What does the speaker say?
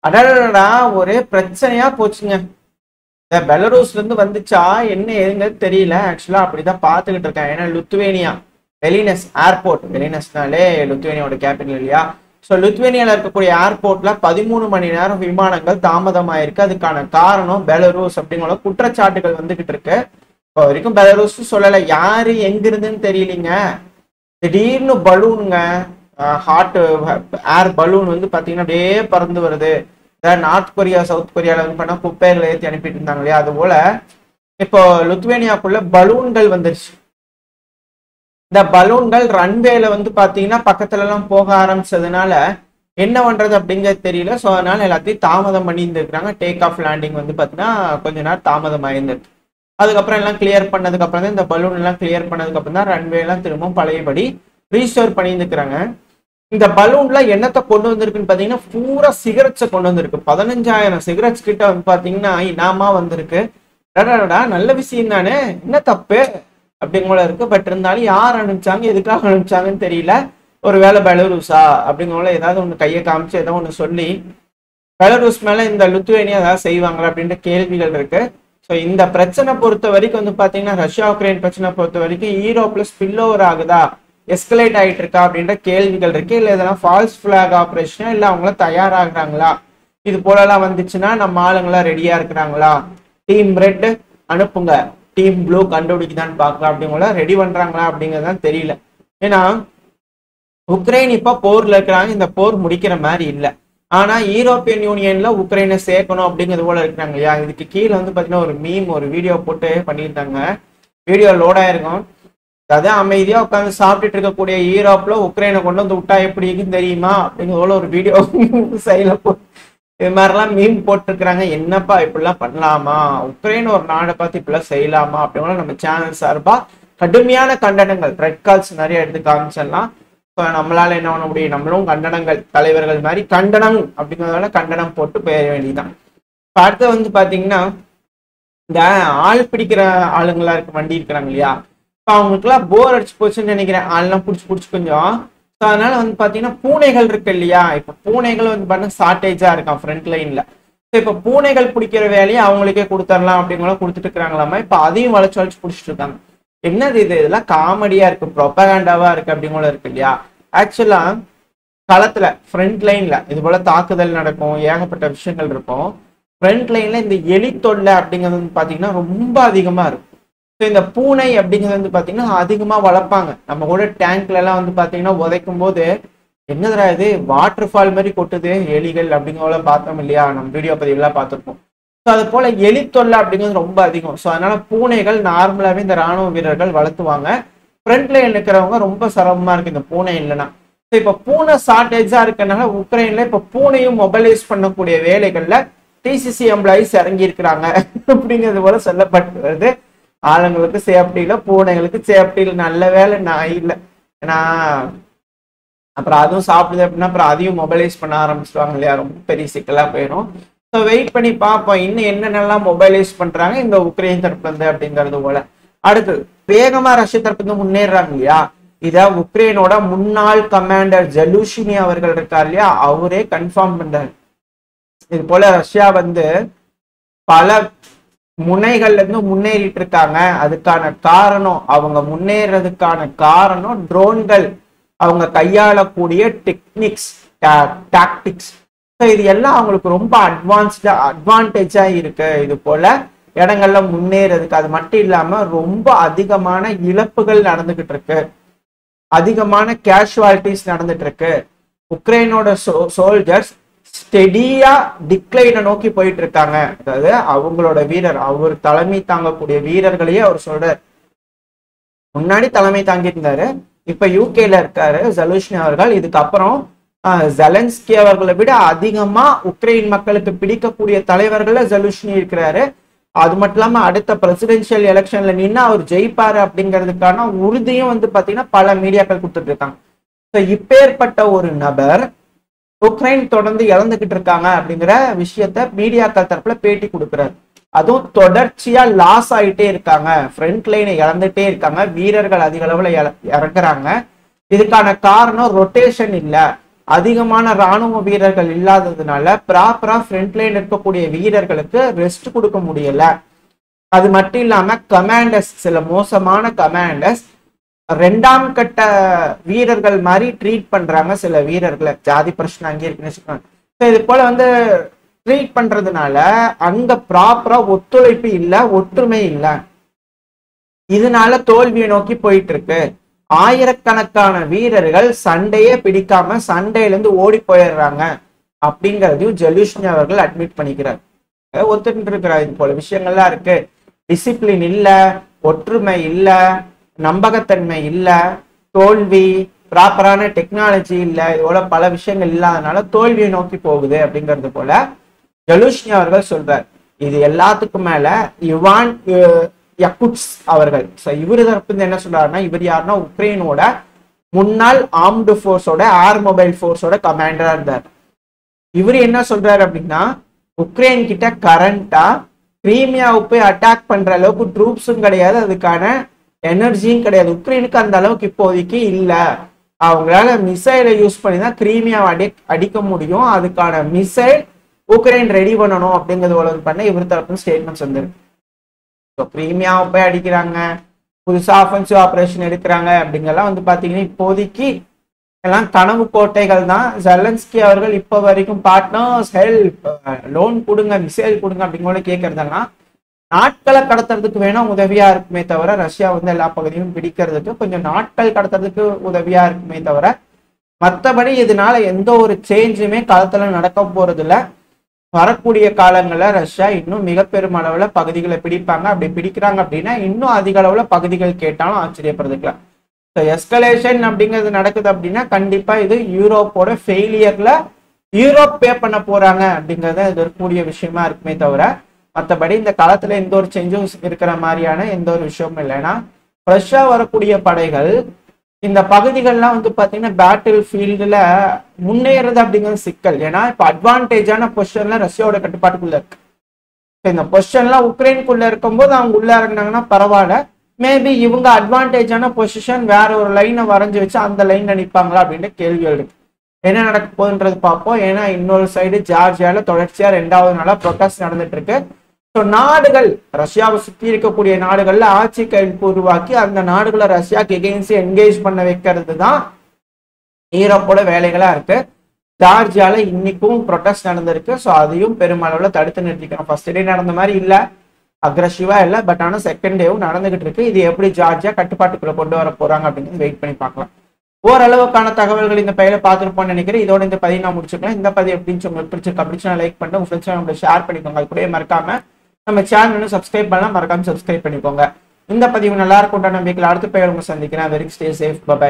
அடடா ஒரே பிரச்சனையா போச்சுங்க. இந்த பெலரூஸ்ல இருந்து வந்துச்சா என்ன ஏதுங்கிறது தெரியல. ஆக்சுவலா அப்படிதான் பார்த்துக்கிட்டு இருக்கேன். ஏன்னா லுத்வேனியா வெலினஸ் ஏர்போர்ட், வெலினஸ்னாலே லுத்வேனியாவோட கேபிட்டல் இல்லையா? ஸோ லுத்வேனியாவில் இருக்கக்கூடிய ஏர்போர்ட்ல 13 மணி நேரம் விமானங்கள் தாமதமாயிருக்கு. அதுக்கான காரணம் பெலரூஸ் அப்படிங்கிற குற்றச்சாட்டுகள் வந்துகிட்டு இருக்கு. இப்போ வரைக்கும் பெலரூஸ் சொல்லலை, யாரு எங்க இருந்துன்னு தெரியலீங்க. திடீர்னு பலூனுங்க, ஹாட் ஏர் பலூன் வந்து பாத்தீங்கன்னா அப்படியே பறந்து வருது. நார்த் கொரியா சவுத் கொரியால வந்து பண்ணா குப்பைகளை ஏற்றி அனுப்பிட்டு இருந்தாங்க இல்லையா? அது போல இப்போ லுத்வேனியாக்குள்ள பலூன்கள் வந்துருச்சு. இந்த பலூன்கள் ரன்வேல வந்து பாத்தீங்கன்னா பக்கத்துல எல்லாம் போக ஆரம்பிச்சதுனால என்ன பண்றது அப்படிங்கிறது தெரியல. ஸோ அதனால எல்லாத்தையும் தாமதம் பண்ணி இருந்திருக்கிறாங்க. டேக் ஆஃப் லேண்டிங் வந்து பாத்தீங்கன்னா கொஞ்ச நேரம் தாமதம் ஆயிருந்திருக்கு. அதுக்கப்புறம் எல்லாம் கிளியர் பண்ணதுக்கு அப்புறம் தான், இந்த பலூன் எல்லாம் கிளியர் பண்ணதுக்கு அப்புறம் தான் ரன்வே எல்லாம் திரும்பவும் பழையபடி ரீஸ்டோர் பண்ணியிருந்துக்கிறாங்க. இந்த பலூன்ல என்னத்தை கொண்டு வந்திருக்குன்னு பாத்தீங்கன்னா பூரா சிகரெட்ஸை கொண்டு வந்திருக்கு. 15,000 சிகரெட்ஸ் கிட்ட வந்து பாத்தீங்கன்னா இனாமா வந்திருக்கு. நல்ல விஷயம் தானே, என்ன தப்பு அப்படிங்கல இருக்கு. பட் இருந்தாலும் யார் அனுப்பிச்சாங்க, எதுக்காக அனுப்பிச்சாங்கன்னு தெரியல. ஒரு வேலை பெலரூஸா அப்படிங்கல ஏதாவது ஒண்ணு கையை காமிச்சு ஏதோ ஒண்ணு சொல்லி பெலரூஸ் மேல இந்த லுத்வேனியா ஏதாவது செய்வாங்களா அப்படின்ற கேள்விகள் இருக்கு. ஸோ இந்த பிரச்சனை பொறுத்த வரைக்கும் வந்து பாத்தீங்கன்னா ரஷ்யா உக்ரைன் பிரச்சனை பொறுத்த வரைக்கும் யூரோப்ல ஸ்பில் ஓவர் ஆகுதா, எஸ்கலேட் ஆகிட்டு இருக்கா அப்படின்ற கேள்விகள் இருக்கு. இல்லை இதெல்லாம் ஃபால்ஸ் பிளாக் ஆப்ரேஷனா, இல்லை அவங்கள தயாராகிறாங்களா, இது போலலாம் வந்துச்சுன்னா நம்ம ஆளுங்களாம் ரெடியா இருக்கிறாங்களா, டீம் ரெட் அனுப்புங்க டீம் ப்ளூ கண்டுபிடிக்குதான்னு பார்க்கலாம் அப்படிங்களா ரெடி பண்றாங்களா அப்படிங்கிறதுதான் தெரியல. ஏன்னா உக்ரைன் இப்ப போர்ல இருக்கிறாங்க, இந்த போர் முடிக்கிற மாதிரி இல்லை. ஆனா யூரோப்பியன் யூனியன்ல உக்ரைனை சேர்க்கணும் அப்படிங்கிறது போல இருக்கிறாங்க இல்லையா? இதுக்கு கீழே வந்து பாத்தீங்கன்னா ஒரு மீம், ஒரு வீடியோ போட்டு பண்ணியிருந்தாங்க. வீடியோ லோட் ஆயிருக்கும். அதான் அமைதியா உட்காந்து சாப்பிட்டுட்டு இருக்கக்கூடிய யூரோப்ல உக்ரைனை கொண்டு வந்து விட்டா எப்படி இருக்குன்னு தெரியுமா அப்படிங்கிற ஒரு வீடியோ சைட்ல போட்டு இது மாதிரிலாம் மீம் போட்டுருக்குறாங்க. என்னப்பா இப்படிலாம் பண்ணலாமா, உக்ரைன் ஒரு நாடை பார்த்து இப்படிலாம் செய்யலாமா அப்படிங்கிற நம்ம சேனல் சார்பா கடுமையான கண்டனங்கள், ரெட் கால்ஸ் நிறைய எடுத்து காமிச்சிடலாம். இப்போ நம்மளால என்ன பண்ண முடியும், நம்மளும் கண்டனங்கள் தலைவர்கள் மாதிரி கண்டனம் அப்படிங்கிறதால கண்டனம் போட்டு போயிட வேண்டியதுதான். இப்போ அடுத்து வந்து பாத்தீங்கன்னா இந்த ஆள் பிடிக்கிற ஆளுங்களா இருக்கு, வண்டி இருக்கிறாங்க இல்லையா? இப்போ அவங்களுக்குலாம் போர் அடிச்சு போச்சுன்னு நினைக்கிறேன், ஆள்லாம் பிடிச்சி கொஞ்சம். ஸோ அதனால வந்து பாத்தீங்கன்னா பூனைகள் இருக்கு இல்லையா? இப்போ பூனைகள் வந்து பார்த்தீங்கன்னா ஷார்டேஜா இருக்கான் ஃப்ரண்ட் லைன்ல. ஸோ இப்போ பூனைகள் பிடிக்கிற வேலையை அவங்களுக்கே கொடுத்துடலாம் அப்படிங்கிற கொடுத்துட்டு இருக்கிறாங்களாமா. இப்போ அதையும் வளைச்சு பிடிச்சிட்டு இருக்காங்க. என்னது இது, இதெல்லாம் காமெடியா இருக்கு, ப்ரொபகண்டாவா இருக்கு அப்படிங்கிற இருக்கு இல்லையா? ஆக்சுவலா களத்துல ஃப்ரண்ட் லைன்ல இது போல தாக்குதல் நடக்கும், ஏகப்பட்ட விஷயங்கள் இருக்கும். ஃப்ரண்ட் லைன்ல இந்த எலி தொல்லை அப்படிங்கிறது வந்து பாத்தீங்கன்னா ரொம்ப அதிகமா இருக்கும். ஸோ இந்த பூனை அப்படிங்கிறது வந்து பாத்தீங்கன்னா அதிகமா வளர்ப்பாங்க. நம்ம கூட டேங்க்ல எல்லாம் வந்து பாத்தீங்கன்னா உதைக்கும் போது என்னதுரா இது வாட்டர் ஃபால் மாதிரி கொட்டுது எலிகள் அப்படிங்கிற பார்த்தோம் இல்லையா? நம்ம வீடியோ பதிவுலாம் பார்த்துருப்போம். ஸோ அது போல எலி தொல்லை அப்படிங்கிறது ரொம்ப அதிகம். ஸோ அதனால பூனைகள் நார்மலாவே இந்த ராணுவ வீரர்கள் வளர்த்துவாங்க. ஃப்ரண்ட் லைன் இருக்கிறவங்க ரொம்ப சிரமமா இருக்கு இந்த பூனை இல்லைன்னா. ஸோ இப்போ பூனை ஷார்டேஜா இருக்கனால உக்ரைன்ல இப்போ பூனையும் மொபைலைஸ் பண்ணக்கூடிய வேலைகள்ல டிசிசி எம்ப்ளாயிஸ் இறங்கி இருக்கிறாங்க அப்படிங்கிறது போல சொல்லப்பட்டு வருது. ஆளுங்களுக்கு சேஃப்டி இல்லை, பூனைகளுக்கு சேஃப்டி இல்லை. நல்ல வேலை நான் இல்லை, ஏன்னா அப்புறம் அதுவும் சாப்பிடுது அப்படின்னா அப்புறம் அதையும் மொபைலைஸ் பண்ண ஆரம்பிச்சிருவாங்க இல்லையா? ரொம்ப பெரிய சிக்கலா போயிடும். ஸோ வெயிட் பண்ணி பார்ப்போம் இன்னும் என்னென்னலாம் மொபைலைஸ் பண்றாங்க இந்த உக்ரைன் தரப்புல இருந்து அப்படிங்கிறது போல. அடுத்து வேகமா ரஷ்ய தரப்பு இருந்து முன்னேறாங்க இல்லையா? இத உக்ரைனோட முன்னாள் கமாண்டர் ஜலூஷினி அவர்கள் இருக்கார் இல்லையா, அவரே கன்ஃபார்ம் பண்றாரு. இது போல ரஷ்யா வந்து பல முனைகள்ல இருந்து முன்னேறிட்டு இருக்காங்க. அதுக்கான காரணம், அவங்க முன்னேறதுக்கான காரணம் ட்ரோன்கள், அவங்க கையாளக்கூடிய டெக்னிக்ஸ், டாக்டிக்ஸ். இது எல்லாம் அவங்களுக்கு ரொம்ப அட்வான்டேஜா இருக்கு. இது போல இடங்கள்ல முன்னேறதுக்கு. அது மட்டும் இல்லாம ரொம்ப அதிகமான இழப்புகள் நடந்துகிட்டு இருக்கு, அதிகமான கேஷுவாலிட்டிஸ் நடந்துட்டு இருக்கு. உக்ரைனோட சோல்ஜர்ஸ் ஸ்டெடியா டிக்ளைனை நோக்கி போயிட்டு இருக்காங்க. அதாவது அவங்களோட வீரர், அவர் தலைமை தாங்கக்கூடிய வீரர்களையே அவர் சொல்றாரு. முன்னாடி தலைமை தாங்கிட்டு இருந்தாரு, இப்ப யூகேல இருக்காரு ஜலூஷ்னி அவர்கள். இதுக்கப்புறம் ஜெலன்ஸ்கி அவர்களை விட அதிகமா உக்ரைன் மக்களுக்கு பிடிக்கக்கூடிய தலைவர்கள ஜலூஷ்னி இருக்கிறாரு. அது மட்டும் இல்லாம அடுத்த பிரசிடென்சியல் எலெக்ஷன்ல நின்று அவர் ஜெயிப்பாரு அப்படிங்கிறதுக்கான உறுதியும் வந்து பாத்தீங்கன்னா பல மீடியாக்கள் கொடுத்துட்டு இருக்காங்க. இப்பேற்பட்ட ஒரு நபர் உக்ரைன் தொடர்ந்து இழந்துகிட்டு இருக்காங்க அப்படிங்கிற விஷயத்த மீடியாக்கள் தரப்புல பேட்டி கொடுக்குறாரு. அதுவும் தொடர்ச்சியா லாஸ் ஆயிட்டே இருக்காங்க, ஃப்ரண்ட் லைனை இழந்துட்டே இருக்காங்க, வீரர்கள் அதிக அளவுல இறக்குறாங்க. இதுக்கான காரணம் ரொட்டேஷன் இல்ல, அதிகமான ராணுவ வீரர்கள் இல்லாததுனால ப்ராப்பரா ஃப்ரண்ட் லைன் இருக்கக்கூடிய வீரர்களுக்கு ரெஸ்ட் கொடுக்க முடியல. அது மட்டும் இல்லாம கமாண்டர்ஸ், சில மோசமான கமாண்டர்ஸ் ரெண்டாம் கட்ட வீரர்கள் மாதிரி ட்ரீட் பண்றாங்க சில வீரர்களை. ஜாதி பிரச்சனை அங்கே இருக்குன்னு வச்சுக்கோங்க. இது போல வந்து ட்ரீட் பண்றதுனால அங்க ப்ராப்பரா ஒத்துழைப்பு இல்ல, ஒற்றுமை இல்ல. இதனால தோல்வியை நோக்கி போயிட்டு இருக்கு. ஆயிரக்கணக்கான வீரர்கள் சண்டையே பிடிக்காம சண்டையில இருந்து ஓடி போயிடுறாங்க அப்படிங்கிறதையும் ஜெலுஷ்னி அவர்கள் அட்மிட் பண்ணிக்கிறார். ஒத்துட்டு இருக்கிறார். இது போல விஷயங்கள்லாம் இருக்கு. டிசிப்ளின் இல்ல, ஒற்றுமை இல்ல, நம்பகத்தன்மை இல்ல, தோல்வி, ப்ராப்பரான டெக்னாலஜி இல்ல, இது போல பல விஷயங்கள் இல்லாதனால தோல்வியை நோக்கி போகுது அப்படிங்கிறது போல ஜெலுஷ்னி அவர்கள் சொல்றார். இது எல்லாத்துக்கும் மேல இவான் யகுட்ஸ் அவர்கள் இவரு தரப்பு என்ன சொல்றாருன்னா, இவர் யாருன்னா உக்ரைனோட முன்னாள் ஆர்ம்டு ஃபோர்ஸோட ஏர் மொபைல் ஃபோர்ஸோட கமாண்டரா இருந்தார். இவர் என்ன சொல்றாரு அப்படின்னா, உக்ரைன் கிட்ட கரண்டா கிரீமியாவை போய் அட்டாக் பண்ற அளவுக்கு ட்ரூப்ஸும் கிடையாது, அதுக்கான எனர்ஜியும் கிடையாது. உக்ரைனுக்கு அந்த அளவுக்கு இப்போதைக்கு இல்ல. அவங்களால மிசைலை யூஸ் பண்ணி தான் கிரீமியாவை அடிக்க முடியும். அதுக்கான மிசைல் உக்ரைன் ரெடி பண்ணணும் அப்படிங்கிறது பண்ண இவர் தரப்பு ஸ்டேட்மெண்ட்ஸ் வந்துருக்கு. கிரீமியாவை போய் அடிக்கிறாங்க, புதுசா ஆஃபென்சிவ் ஆபரேஷன் எடுக்கிறாங்க அப்படிங்கெல்லாம் வந்து பாத்தீங்கன்னா இப்போதைக்கு எல்லாம் கனவு கோட்டைகள் தான். ஜெலன்ஸ்கி அவர்கள் இப்ப வரைக்கும் பார்ட்னர்ஸ் ஹெல்ப், லோன் கொடுங்க, மிசைல் கொடுங்க அப்படிங்கிற கேட்கறதெல்லாம் நாட்களை கடத்துறதுக்கு வேணா உதவியா இருக்குமே தவிர, ரஷ்யா வந்து எல்லா பகுதியும் பிடிக்கிறதுக்கு கொஞ்சம் நாட்கள் கடத்துறதுக்கு உதவியா இருக்குமே தவிர, மற்றபடி இதனால எந்த ஒரு சேஞ்சுமே களத்துல நடக்க போறது இல்லை. வரக்கூடிய காலங்களில் ரஷ்யா இன்னும் மிக பெரும் அளவுல பகுதிகளை பிடிப்பாங்க. அப்படி பிடிக்கிறாங்க அப்படின்னா இன்னும் அதிக அளவுல பகுதிகள் கேட்டாலும் ஆச்சரியப்படுறதுக்கலாம். எஸ்கலேஷன் அப்படிங்கிறது நடக்குது அப்படின்னா கண்டிப்பா இது யூரோப்போட ஃபெயிலியர்ல யூரோப் பே பண்ண போறாங்க அப்படிங்கறத இது இருக்கக்கூடிய விஷயமா இருக்குமே தவிர, மற்றபடி இந்த காலத்துல எந்த ஒரு சேஞ்சும் இருக்கிற மாதிரியான எந்த ஒரு விஷயமும் இல்லைன்னா, ரஷ்யா வரக்கூடிய படைகள் இந்த பகுதிகள்லாம் வந்து பாத்தீங்கன்னா பேட்டில் ஃபீல்டுல முன்னேறது அப்படிங்கிறது சிக்கல். ஏன்னா இப்ப அட்வான்டேஜான பொசிஷன்ல ரஷ்யாவோட கட்டுப்பாட்டுக்குள்ள இருக்கு. இந்த பொசிஷன்லாம் உக்ரைனுக்குள்ள இருக்கும்போது அவங்க உள்ள இறங்கினாங்கன்னா பரவாயில்ல. மேபி இவங்க அட்வான்டேஜான பொசிஷன் வேற ஒரு லைனை வரைஞ்சு வச்சு அந்த லைன்ல நிற்பாங்களா அப்படின்ற கேள்விகள் இருக்கு. என்ன நடக்க போகுதுன்றது பார்ப்போம். ஏன்னா இன்னொரு சைடு ஜார்ஜியால தொடர்ச்சியா 2வது நாளா ப்ரொட்டஸ்ட் நடந்துட்டு இருக்கு. ஸோ நாடுகள், ரஷ்யாவை சுற்றி இருக்கக்கூடிய நாடுகள்ல ஆட்சி கையெழுப்பு உருவாக்கி அந்த நாடுகளை ரஷ்யாக்கு எகெயின்ஸ்ட் என்கேஜ் பண்ண வைக்கிறது தான் யூரோப்போட வேலைகளா இருக்கு. ஜார்ஜியால இன்னைக்கும் ப்ரொட்டஸ்ட் நடந்திருக்கு. ஸோ அதையும் பெருமளவுல தடுத்து நிறுத்திக்கணும். ஃபர்ஸ்ட் டே நடந்த மாதிரி இல்ல, அக்ரஸிவா இல்லை, பட் ஆனால் செகண்ட் டேவும் நடந்துகிட்டு இருக்கு. இது எப்படி ஜார்ஜியா கட்டுப்பாட்டுக்குள்ள கொண்டு வர போறாங்க அப்படிங்கிறது வெயிட் பண்ணி பார்க்கலாம். ஓரளவுக்கான தகவல்கள் இந்த பையில பார்த்துருப்போம்னு நினைக்கிறேன். இதோட இந்த பதிவு நான் முடிச்சுக்கலாம். இந்த பதிவு எப்படின்னு உங்களுக்கு பிடிச்சிருக்கு அப்படின்னா லைக் பண்ணிட்டு உங்க ஃப்ரெண்ட்ஸ் ஷேர் பண்ணிக்கோங்க. அது கூட மறக்காம நம்ம சேனல் சப்ஸ்கிரைப் பண்ணலாம், மறக்காம சப்ஸ்கிரைப் பண்ணிக்கோங்க. இந்த பதிவு நல்லா இருக்கும் நம்பிக்கையில் அடுத்த பையன் உங்க சந்திக்கிறேன். Very stay safe, by.